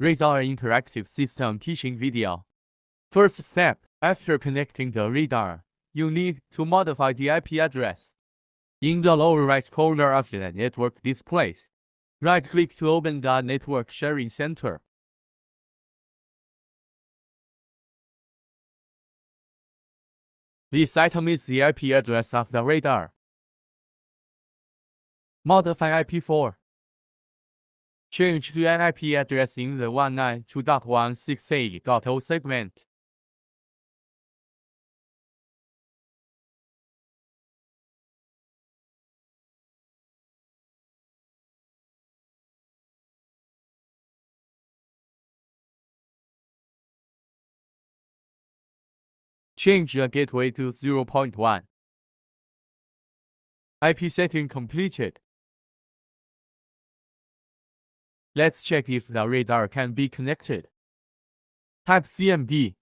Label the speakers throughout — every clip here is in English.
Speaker 1: Radar interactive system teaching video. First step, after connecting the radar, you need to modify the IP address. In the lower right corner of the network displays, right-click to open the Network Sharing Center. This item is the IP address of the radar. Modify IP4. Change to an IP address in the 192.168.0 segment. Change the gateway to 0.1. IP setting completed. Let's check if the radar can be connected. Type CMD.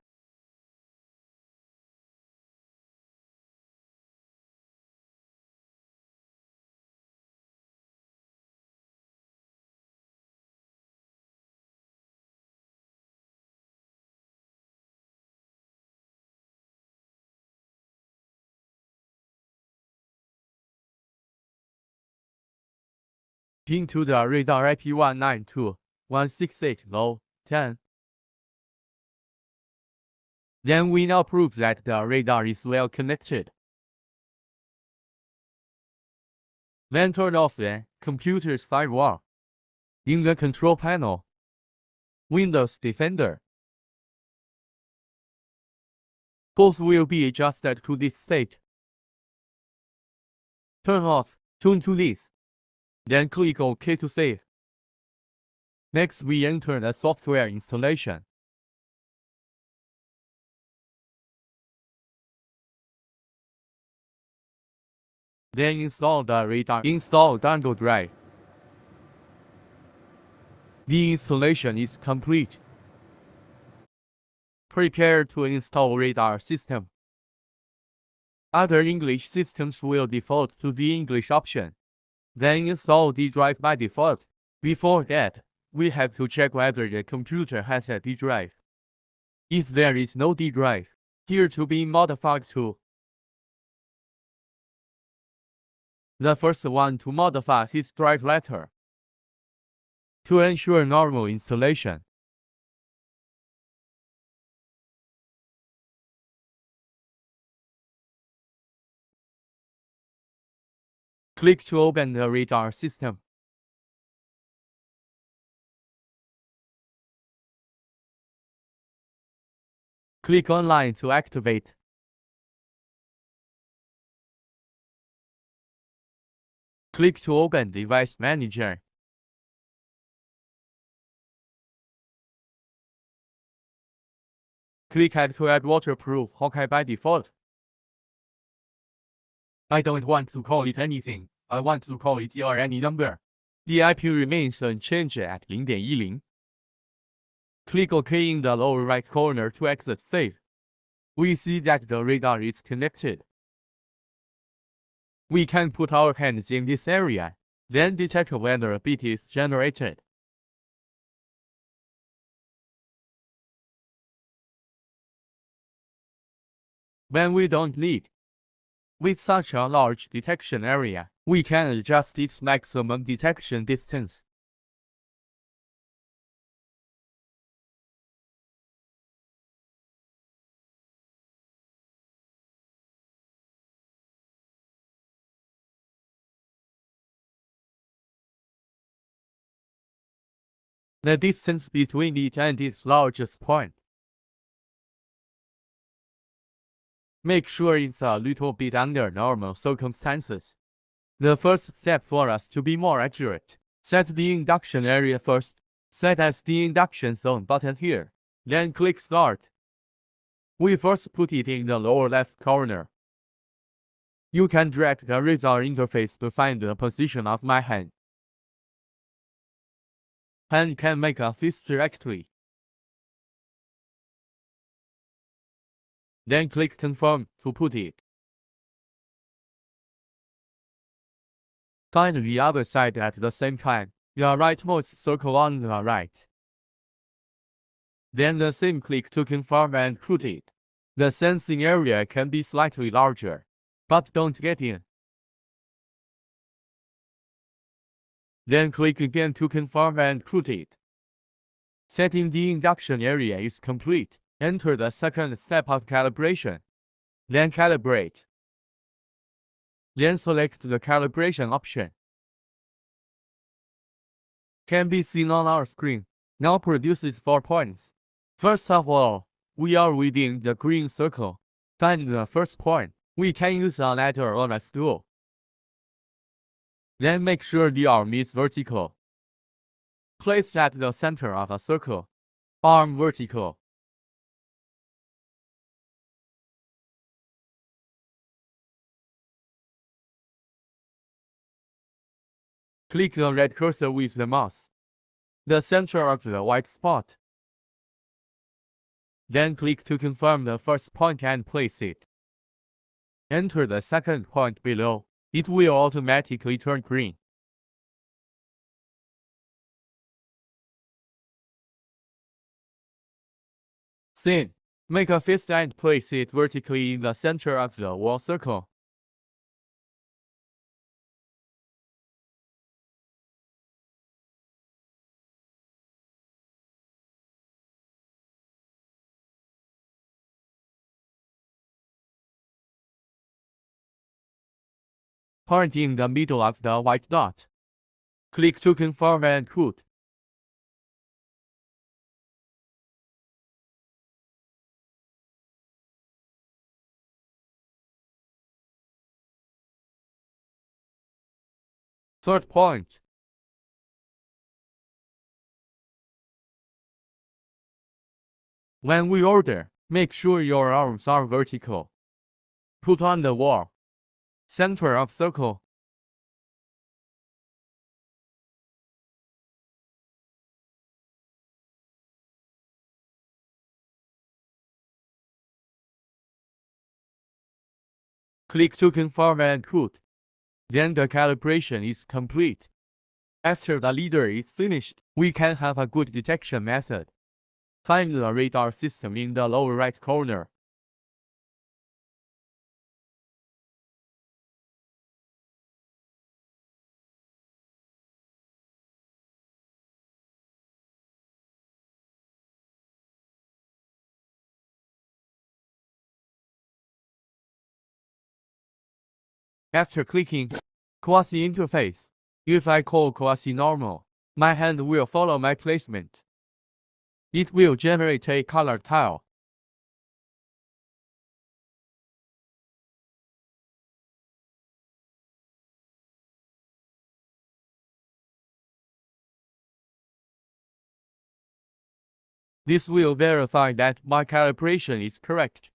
Speaker 1: Ping to the radar IP 192.168.10. Then we now prove that the radar is well connected. Then turn off the computer's firewall. In the control panel, Windows Defender. Both will be adjusted to this state. Turn off Tune to this. Then click OK to save. Next, we enter the software installation. Then install the radar. Install Dango drive. The installation is complete. Prepare to install radar system. Other English systems will default to the English option. Then install D drive by default. Before that, we have to check whether the computer has a D drive. If there is no D drive, here to be modified to. The first one to modify is drive letter. To ensure normal installation, click to open the radar system. Click Online to activate. Click to open Device Manager. Click Add to add waterproof Hawkeye by default. I don't want to call it anything. I want to call it your any number. The IP remains unchanged at 0.10. Click OK in the lower right corner to exit save. We see that the radar is connected. We can put our hands in this area, then detect whether a bit is generated. When we don't need. With such a large detection area, we can adjust its maximum detection distance. The distance between it and its largest point. Make sure it's a little bit under normal circumstances. The first step for us to be more accurate, set the induction area first. Set as the induction zone button here. Then click Start. We first put it in the lower left corner. You can drag the radar interface to find the position of my hand. Hand can make a fist directly. Then click Confirm to put it. Find the other side at the same time. The rightmost circle on the right. Then the same click to confirm and put it. The sensing area can be slightly larger, but don't get in. Then click again to confirm and put it. Setting the induction area is complete. Enter the second step of calibration. Then calibrate. Then select the calibration option. Can be seen on our screen. Now produces 4 points. First of all, we are within the green circle. Find the first point. We can use a ladder or a stool. Then make sure the arm is vertical. Place at the center of a circle. Arm vertical. Click the red cursor with the mouse. The center of the white spot. Then click to confirm the first point and place it. Enter the second point below. It will automatically turn green. Then, make a fist and place it vertically in the center of the wall circle. Point in the middle of the white dot. Click to confirm and put. Third point. When we order, make sure your arms are vertical. Put on the wall. Center of circle. Click to confirm and put. Then the calibration is complete. After the leader is finished, we can have a good detection method. Find the radar system in the lower right corner. After clicking Quasi Interface, if I call Quasi Normal, my hand will follow my placement. It will generate a color tile. This will verify that my calibration is correct.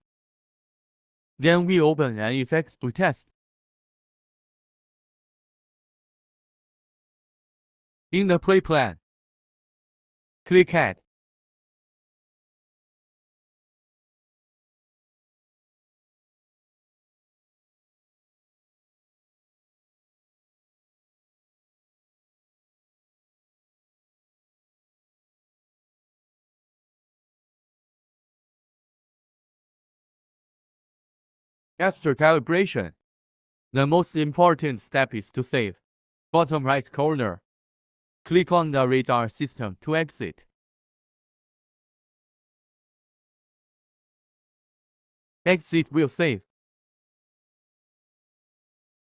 Speaker 1: Then we open an effect to test. In the play plan, click Add. After calibration, the most important step is to save. Bottom right corner. Click on the radar system to exit. Exit will save.